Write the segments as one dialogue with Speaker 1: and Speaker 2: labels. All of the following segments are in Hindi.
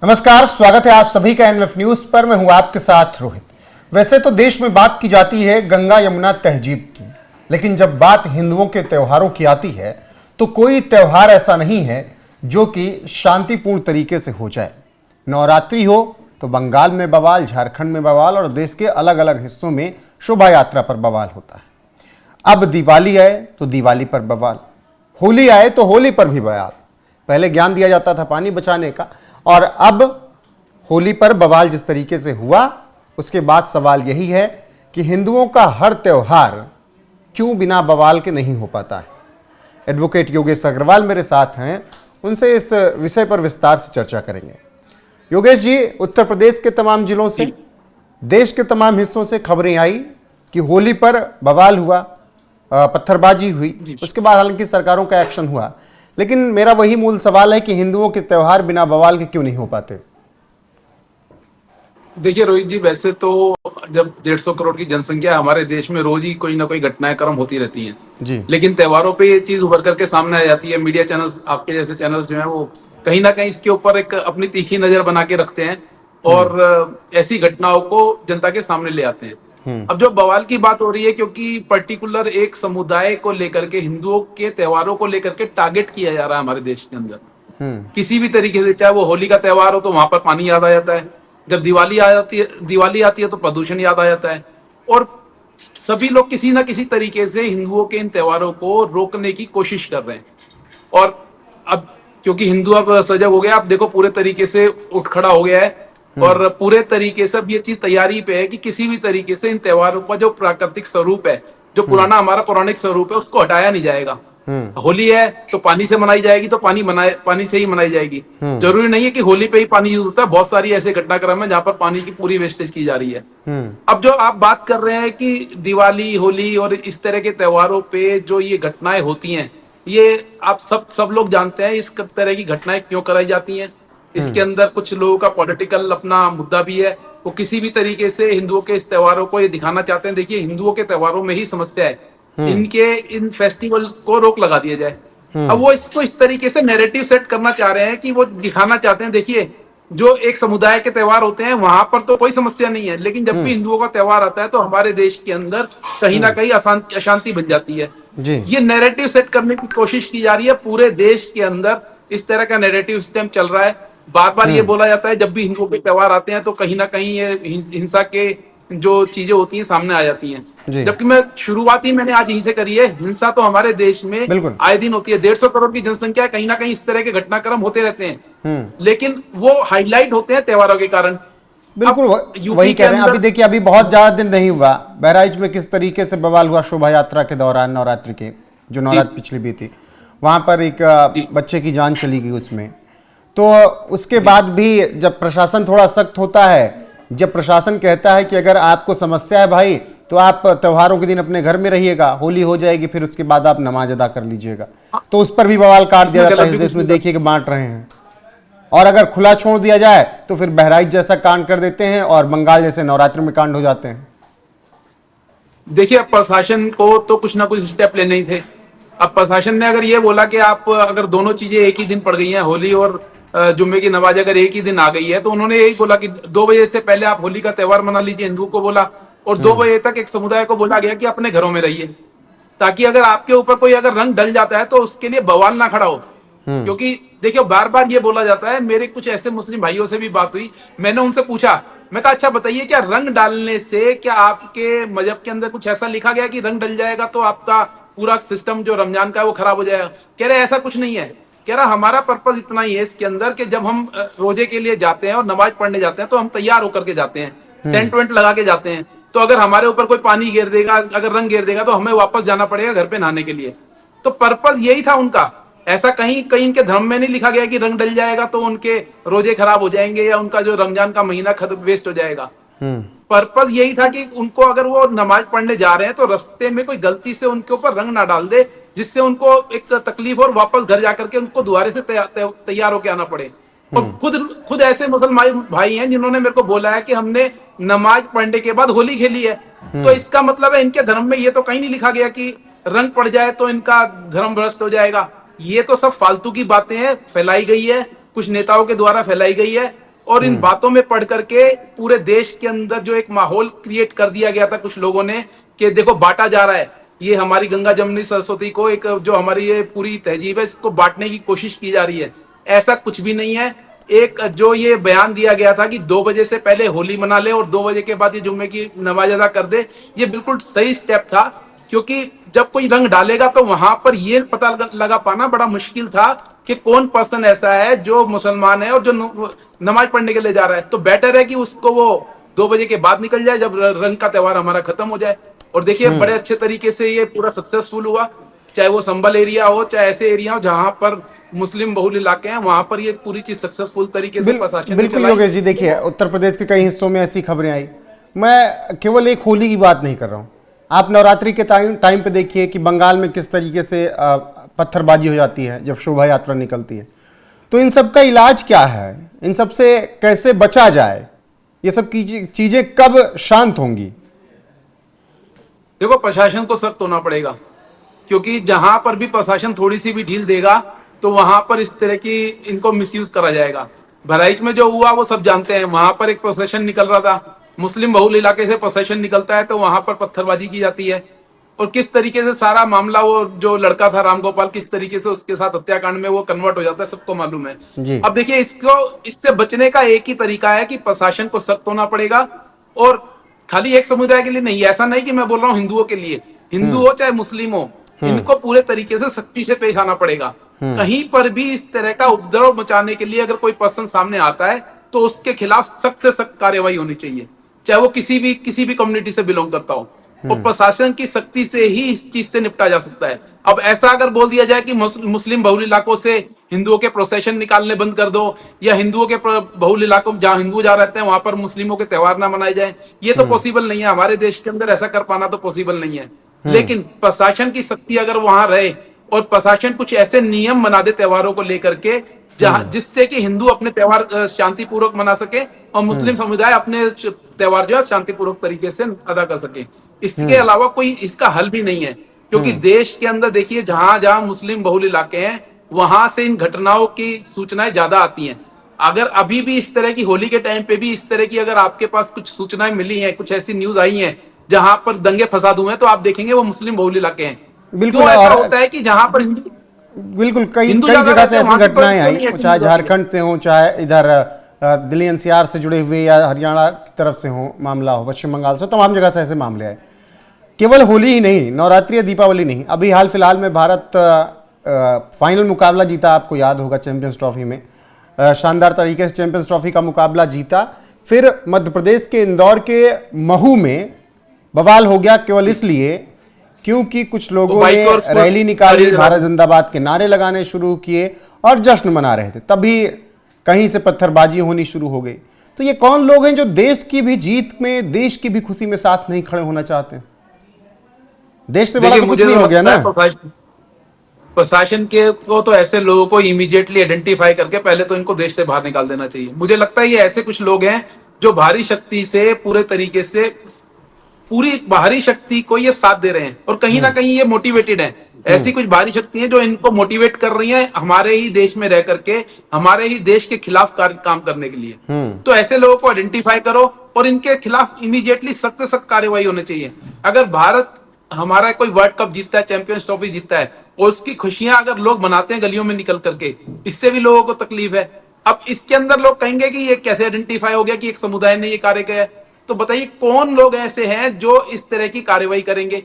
Speaker 1: नमस्कार, स्वागत है आप सभी का एनएफ न्यूज पर। मैं हूं आपके साथ रोहित। वैसे तो देश में बात की जाती है गंगा यमुना तहजीब की, लेकिन जब बात हिंदुओं के त्योहारों की आती है तो कोई त्योहार ऐसा नहीं है जो कि शांतिपूर्ण तरीके से हो जाए। नवरात्रि हो तो बंगाल में बवाल, झारखंड में बवाल और देश के अलग अलग हिस्सों में शोभा यात्रा पर बवाल होता है। अब दिवाली आए तो दिवाली पर बवाल, होली आए तो होली पर भी बवाल। पहले ज्ञान दिया जाता था पानी बचाने का, और अब होली पर बवाल जिस तरीके से हुआ, उसके बाद सवाल यही है कि हिंदुओं का हर त्योहार क्यों बिना बवाल के नहीं हो पाता है। एडवोकेट योगेश अग्रवाल मेरे साथ हैं, उनसे इस विषय पर विस्तार से चर्चा करेंगे। योगेश जी, उत्तर प्रदेश के तमाम जिलों से, देश के तमाम हिस्सों से खबरें आई कि होली पर बवाल हुआ, पत्थरबाजी हुई, उसके बाद हालांकि सरकारों का एक्शन हुआ, लेकिन मेरा वही मूल सवाल है कि हिंदुओं के त्योहार बिना बवाल के क्यों नहीं हो पाते।
Speaker 2: देखिए रोहित जी, वैसे तो जब 150 करोड़ की जनसंख्या है हमारे देश में, रोज ही कोई ना कोई घटनाएं क्रम होती रहती हैं
Speaker 1: जी।
Speaker 2: लेकिन त्योहारों पे ये चीज उभर करके सामने आ जाती है। मीडिया चैनल्स, आपके जैसे चैनल्स जो हैं, वो कहीं ना कहीं इसके ऊपर एक अपनी तीखी नजर बना के रखते हैं और ऐसी घटनाओं को जनता के सामने ले आते हैं। अब जो बवाल की बात हो रही है, क्योंकि पर्टिकुलर एक समुदाय को लेकर के, हिंदुओं के त्योहारों को लेकर के टारगेट किया जा रहा है हमारे देश के अंदर किसी भी तरीके से। चाहे वो होली का त्योहार हो तो वहां पर पानी याद आ जाता है, जब दिवाली आती है तो प्रदूषण याद आ जाता है, और सभी लोग किसी ना किसी तरीके से हिंदुओं के इन त्योहारों को रोकने की कोशिश कर रहे हैं। और अब क्योंकि हिंदू अब सजग हो गया, आप देखो पूरे तरीके से उठ खड़ा हो गया है और पूरे तरीके से अब ये चीज तैयारी पे है कि किसी भी तरीके से इन त्योहारों का जो प्राकृतिक स्वरूप है, जो पुराना हमारा पौराणिक स्वरूप है, उसको हटाया नहीं जाएगा। होली है तो पानी से मनाई जाएगी, तो पानी से ही मनाई जाएगी। जरूरी नहीं है कि होली पे ही पानी यूज होता है, बहुत सारी ऐसे घटनाक्रम है जहां पर पानी की पूरी वेस्टेज की जा रही है। अब जो आप बात कर रहे हैं कि दिवाली, होली और इस तरह के त्योहारों पे जो ये घटनाएं होती हैं, ये आप सब लोग जानते हैं इस तरह की घटनाएं क्यों कराई जाती हैं। इसके अंदर कुछ लोगों का पॉलिटिकल अपना मुद्दा भी है। वो किसी भी तरीके से हिंदुओं के इस त्योहारों को ये दिखाना चाहते हैं। देखिए, हिंदुओं के त्योहारों में ही समस्या है, इनके इन फेस्टिवल्स को रोक लगा दिया जाए। अब वो इसको इस तरीके से नैरेटिव सेट करना चाह रहे हैं कि वो दिखाना चाहते हैं, देखिए जो एक समुदाय के त्योहार होते हैं वहां पर तो कोई समस्या नहीं है, लेकिन जब भी हिंदुओं का त्योहार आता है तो हमारे देश के अंदर कहीं ना कहीं अशांति बन जाती है
Speaker 1: जी।
Speaker 2: ये नैरेटिव सेट करने की कोशिश की जा रही है। पूरे देश के अंदर इस तरह का नैरेटिव सिस्टम चल रहा है। बार बार ये बोला जाता है जब भी हिंदुओं के त्योहार आते हैं तो कहीं ना कहीं ये हिंसा के जो चीजें होती हैं सामने आ जाती हैं, जबकि मैं शुरुआत ही मैंने आज यहीं से करी है। हिंसा तो हमारे देश में आए दिन होती है। 150 करोड़ की जनसंख्या है, कहीं ना कहीं इस तरह के घटनाक्रम होते रहते हैं, लेकिन वो हाईलाइट होते हैं त्योहारों के कारण।
Speaker 1: बिल्कुल वही कह रहे हैं। अभी देखिए, अभी बहुत ज्यादा दिन नहीं हुआ, बहराइच में किस तरीके से बवाल हुआ शोभा यात्रा के दौरान, नवरात्रि के जो नवरात्रि पिछली भी थी, वहां पर एक बच्चे की जान चली गई उसमें। तो उसके बाद भी जब प्रशासन थोड़ा सख्त होता है, जब प्रशासन कहता है कि अगर आपको समस्या है भाई तो आप त्योहारों के दिन अपने घर में रहिएगा, होली हो जाएगी फिर उसके बाद आप नमाज अदा कर लीजिएगा, तो उस पर भी बवाल काट दिया जाता है। इस देश में देखिए कि बांट रहे हैं, और अगर खुला छोड़ दिया जाए तो फिर बहराइच जैसा कांड कर देते हैं और बंगाल जैसे नवरात्रि में कांड हो जाते हैं।
Speaker 2: देखिए, अब प्रशासन को तो कुछ ना कुछ स्टेप लेने ही थे। अब प्रशासन ने अगर ये बोला कि आप अगर दोनों चीजें एक ही दिन पड़ गई हैं, होली और जुम्मे की नमाज अगर एक ही दिन आ गई है, तो उन्होंने यही बोला कि 2 बजे से पहले आप होली का त्योहार मना लीजिए, हिंदुओं को बोला, और 2 बजे तक एक समुदाय को बोला गया कि अपने घरों में रहिए, ताकि अगर आपके ऊपर कोई अगर रंग डल जाता है तो उसके लिए बवाल ना खड़ा हो। क्योंकि देखिए, बार बार ये बोला जाता है। मेरे कुछ ऐसे मुस्लिम भाइयों से भी बात हुई, मैंने उनसे पूछा, मैं कहा अच्छा बताइए, क्या रंग डालने से क्या आपके मजहब के अंदर कुछ ऐसा लिखा गया कि रंग डल जाएगा तो आपका पूरा सिस्टम जो रमजान का है वो खराब हो जाएगा? कह रहे ऐसा कुछ नहीं है। कह रहा हमारा पर्पज इतना ही है इसके अंदर कि जब हम रोजे के लिए जाते हैं और नमाज पढ़ने जाते हैं तो हम तैयार होकर के जाते हैं, सेंट वेंट लगा के जाते हैं। तो अगर हमारे ऊपर कोई पानी गिर देगा, अगर रंग गिर देगा, तो हमें वापस जाना पड़ेगा घर पे नहाने के लिए। तो पर्पज यही था उनका। ऐसा कहीं कहीं इनके धर्म में नहीं लिखा गया कि रंग डल जाएगा तो उनके रोजे खराब हो जाएंगे या उनका जो रमजान का महीना वेस्ट हो जाएगा। पर्पज यही था कि उनको अगर वो नमाज पढ़ने जा रहे हैं तो रास्ते में कोई गलती से उनके ऊपर रंग ना डाल दे, जिससे उनको एक तकलीफ और वापस घर जाकर के उनको दोबारा से तैयार होकर आना पड़े। और खुद ऐसे मुसलमान भाई हैं जिन्होंने मेरे को बोला है कि हमने नमाज पढ़ने के बाद होली खेली है। तो इसका मतलब है इनके धर्म में ये तो कहीं नहीं लिखा गया कि रंग पड़ जाए तो इनका धर्म भ्रष्ट हो जाएगा। ये तो सब फालतू की बातें हैं, फैलाई गई है, कुछ नेताओं के द्वारा फैलाई गई है। और इन बातों में पढ़ करके पूरे देश के अंदर जो एक माहौल क्रिएट कर दिया गया था कुछ लोगों ने कि देखो बांटा जा रहा है, ये हमारी गंगा जमुनी सरस्वती को एक जो हमारी ये पूरी तहजीब है इसको बांटने की कोशिश की जा रही है। ऐसा कुछ भी नहीं है। एक जो ये बयान दिया गया था कि 2 बजे से पहले होली मना ले और 2 बजे के बाद ये जुम्मे की नमाज अदा कर दे, ये बिल्कुल सही स्टेप था, क्योंकि जब कोई रंग डालेगा तो वहां पर ये पता लगा पाना बड़ा मुश्किल था कि कौन पर्सन ऐसा है जो मुसलमान है और जो नमाज पढ़ने के लिए जा रहा है। तो बेटर है कि उसको वो 2 बजे के बाद निकल जाए जब रंग का त्योहार हमारा खत्म हो जाए। और देखिए बड़े अच्छे तरीके से ये पूरा सक्सेसफुल हुआ, चाहे वो संभल एरिया हो चाहे ऐसे एरिया हो जहां पर मुस्लिम बहुल इलाके हैं, वहां पर ये पूरी चीज सक्सेसफुल तरीके से प्रशासन ने
Speaker 1: बिल्कुल
Speaker 2: चलाई।
Speaker 1: योगेश जी, देखिए उत्तर प्रदेश के कई हिस्सों में ऐसी खबरें आई। मैं केवल एक होली की बात नहीं कर रहा हूँ, आप नवरात्रि के टाइम पे देखिए कि बंगाल में किस तरीके से पत्थरबाजी हो जाती है जब शोभा यात्रा निकलती है। तो इन सब का इलाज क्या है, इन सब से कैसे बचा जाए, ये सब चीजें कब शांत होंगी?
Speaker 2: देखो प्रशासन को सख्त होना पड़ेगा, क्योंकि जहां पर भी प्रशासन थोड़ी सी भी ढील देगा तो वहां पर इस तरह की इनको मिसयूज करा जाएगा। बहराइच में जो हुआ वो सब जानते हैं, वहां पर एक प्रोसेशन निकल रहा था, मुस्लिम बहुल इलाके से प्रोसेशन निकलता है तो वहां पर पत्थरबाजी की जाती है, और किस तरीके से सारा मामला वो जो लड़का था राम गोपाल किस तरीके से उसके साथ हत्याकांड में वो कन्वर्ट हो जाता है, सबको मालूम है
Speaker 1: जी।
Speaker 2: अब देखिए इससे बचने का एक ही तरीका है कि प्रशासन को सख्त होना पड़ेगा, और खाली एक समुदाय के लिए नहीं, ऐसा नहीं कि मैं बोल रहा हूँ हिंदुओं के लिए, हिंदू हो चाहे मुस्लिम हो, इनको पूरे तरीके से सख्ती से पेश आना पड़ेगा। कहीं पर भी इस तरह का उपद्रव मचाने के लिए अगर कोई पर्सन सामने आता है तो उसके खिलाफ सख्त से सख्त कार्रवाई होनी चाहिए, चाहे वो किसी भी कम्युनिटी से बिलोंग करता हो, और प्रशासन की सख्ती से ही इस चीज से निपटा जा सकता है। अब ऐसा अगर बोल दिया जाए कि मुस्लिम बहुल इलाकों से हिंदुओं के प्रोसेशन निकालने बंद कर दो, या हिंदुओं के बहुल इलाकों में जहां हिंदू जा रहते हैं वहां पर मुस्लिमों के त्योहार ना मनाए जाए, ये तो पॉसिबल नहीं है, हमारे देश के अंदर ऐसा कर पाना तो पॉसिबल नहीं है। लेकिन प्रशासन की सख्ती अगर वहां रहे और प्रशासन कुछ ऐसे नियम बना दे त्योहारों को लेकर के जहां जिससे कि हिंदू अपने त्योहार शांतिपूर्वक मना सके और मुस्लिम समुदाय अपने त्योहार जो है शांतिपूर्वक तरीके से अदा कर सके, इसके अलावा कोई इसका हल भी नहीं है। क्योंकि देश के अंदर देखिए जहां जहां मुस्लिम बहुल इलाके हैं वहां से इन घटनाओं की सूचनाएं ज्यादा आती हैं। अगर अभी भी इस तरह की होली के टाइम पे भी इस तरह की अगर आपके पास कुछ सूचनाएं मिली हैं, कुछ ऐसी न्यूज आई हैं जहां पर दंगे फसाद हुए हैं, तो आप देखेंगे वो मुस्लिम बहुल इलाके हैं।
Speaker 1: बिल्कुल,
Speaker 2: क्यों ऐसा
Speaker 1: और
Speaker 2: होता है कि जहां पर
Speaker 1: बिल्कुल कई जगह से ऐसी घटनाएं आई, चाहे झारखंड से हो चाहे इधर दिल्ली एनसीआर से जुड़े हुए या हरियाणा की तरफ से हो मामला हो, पश्चिम बंगाल से, तमाम जगह से ऐसे मामले आए। केवल होली ही नहीं, नवरात्रि या दीपावली नहीं, अभी हाल फिलहाल में भारत फाइनल मुकाबला जीता, आपको याद होगा चैंपियंस ट्रॉफी में शानदार तरीके से चैंपियंस ट्रॉफी का मुकाबला जीता। फिर मध्य प्रदेश के इंदौर के महू में बवाल हो गया केवल इसलिए क्योंकि कुछ लोगों ने रैली निकाली, भारत जिंदाबाद के नारे लगाने शुरू किए और जश्न मना रहे थे, तभी कहीं से पत्थरबाजी होनी शुरू हो गई। तो ये कौन लोग हैं जो देश की भी जीत में, देश की भी खुशी में साथ नहीं खड़े होना चाहते? देश से बड़ा तो कुछ नहीं हो गया ना।
Speaker 2: प्रशासन के को तो ऐसे लोगों को इमीडिएटली आइडेंटिफाई करके पहले तो इनको देश से बाहर निकाल देना चाहिए। मुझे लगता है ये ऐसे कुछ लोग हैं जो भारी शक्ति से पूरे तरीके से पूरी बाहरी शक्ति को ये साथ दे रहे हैं और कहीं ना कहीं ये मोटिवेटेड हैं। ऐसी कुछ बाहरी शक्ति हैं जो इनको मोटिवेट कर रही हैं हमारे ही देश में रह करके हमारे ही देश के खिलाफ काम करने के लिए। तो ऐसे लोगों को आइडेंटिफाई करो और इनके खिलाफ इमीडिएटली सख्त से सख्त कार्रवाई होनी चाहिए। अगर भारत हमारा कोई वर्ल्ड कप जीतता है, चैंपियंस ट्रॉफी जीतता है और उसकी खुशियां अगर लोग मनाते हैं गलियों में निकल करके, इससे भी लोगों को तकलीफ है। अब इसके अंदर लोग कहेंगे कि ये कैसे आइडेंटिफाई हो गया कि एक समुदाय ने ये कार्य किया है, तो बताइए कौन लोग ऐसे हैं जो इस तरह की कार्रवाई करेंगे।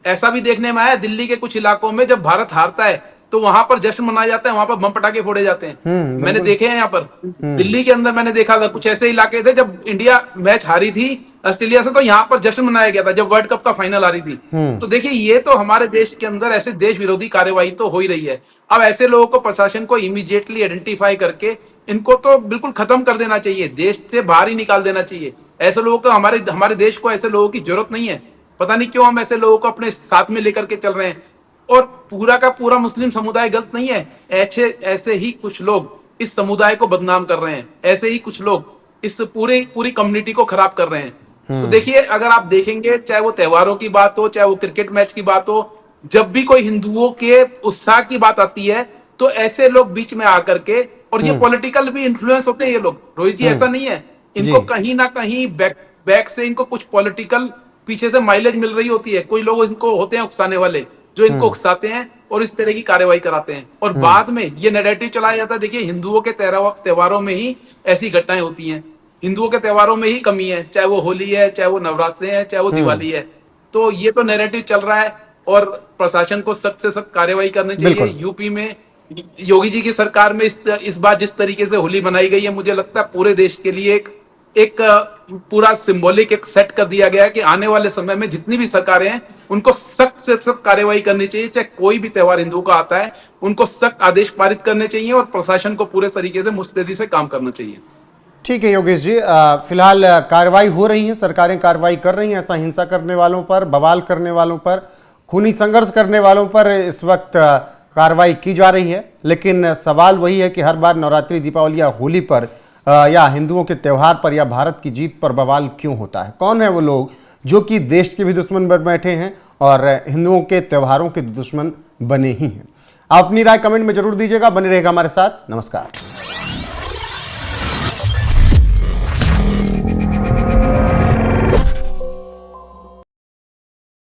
Speaker 2: ऐसा भी देखने में आया दिल्ली के कुछ इलाकों में जब भारत हारता है तो वहां पर जश्न मनाया जाता है, वहां पर बम पटाखे फोड़े जाते हैं। मैंने देखे हैं यहाँ पर दिल्ली के अंदर, मैंने देखा था कुछ ऐसे इलाके थे जब इंडिया मैच हारी थी ऑस्ट्रेलिया से तो यहाँ पर जश्न मनाया गया था जब वर्ल्ड कप का फाइनल आ रही थी। तो देखिए ये तो हमारे देश के अंदर ऐसे देश विरोधी कार्यवाही तो हो ही रही है। अब ऐसे लोगों को प्रशासन को इमीडिएटली आइडेंटिफाई करके इनको तो बिल्कुल खत्म कर देना चाहिए, देश से बाहर ही निकाल देना चाहिए। ऐसे लोगों को हमारे देश को ऐसे लोगों की जरूरत नहीं है। पता नहीं क्यों हम ऐसे लोगों को अपने साथ में लेकर के चल रहे हैं। और पूरा का पूरा मुस्लिम समुदाय गलत नहीं है, ऐसे ही कुछ लोग इस समुदाय को बदनाम कर रहे हैं, ऐसे ही कुछ लोग इस पूरी कम्युनिटी को खराब कर रहे हैं। तो देखिए अगर आप देखेंगे चाहे वो त्योहारों की बात हो चाहे वो क्रिकेट मैच की बात हो, जब भी कोई हिंदुओं के उत्साह की बात आती है तो ऐसे लोग बीच में आकर के और ये पॉलिटिकल भी इन्फ्लुएंस होते हैं ये लोग, रोहित जी, ऐसा नहीं है, इनको
Speaker 1: जी।
Speaker 2: कहीं ना कहीं बैक से इनको कुछ पॉलिटिकल पीछे से माइलेज मिल रही होती है। कोई लोग इनको होते हैं उकसाने वाले, जो इनको उकसाते हैं और इस तरह की कार्रवाई कराते हैं, और बाद में ये नैरेटिव चलाया जाता है, देखिए हिंदुओं के त्योहारों में ही ऐसी घटनाएं होती हैं, हिंदुओं के त्योहारों में ही कमी है, चाहे वो होली है, चाहे वो नवरात्रे हैं, चाहे वो दिवाली है। तो ये तो नैरेटिव चल रहा है, और प्रशासन को सख्त से सख्त कार्रवाई करनी चाहिए।
Speaker 1: बिल्कुल।
Speaker 2: यूपी में योगी जी की सरकार में इस बार जिस तरीके से होली मनाई गई है, मुझे लगता है पूरे देश के लिए एक पूरा सिंबॉलिक एक सेट कर दिया गया है कि आने वाले समय में जितनी भी सरकारें हैं उनको सख्त से सख्त कार्रवाई करनी चाहिए। चाहे कोई भी त्योहार हिंदुओं का आता है, उनको सख्त आदेश पारित करने चाहिए और प्रशासन को पूरे तरीके से मुस्तैदी से काम करना चाहिए।
Speaker 1: ठीक है योगेश जी, फिलहाल कार्रवाई हो रही है, सरकारें कार्रवाई कर रही हैं ऐसा हिंसा करने वालों पर, बवाल करने वालों पर, खूनी संघर्ष करने वालों पर इस वक्त कार्रवाई की जा रही है। लेकिन सवाल वही है कि हर बार नवरात्रि, दीपावली या होली पर या हिंदुओं के त्यौहार पर या भारत की जीत पर बवाल क्यों होता है? कौन है वो लोग जो कि देश के भी दुश्मन बन बैठे हैं और हिंदुओं के त्योहारों के दुश्मन बने ही हैं? आप अपनी राय कमेंट में जरूर दीजिएगा, बने रहेगा हमारे साथ। नमस्कार।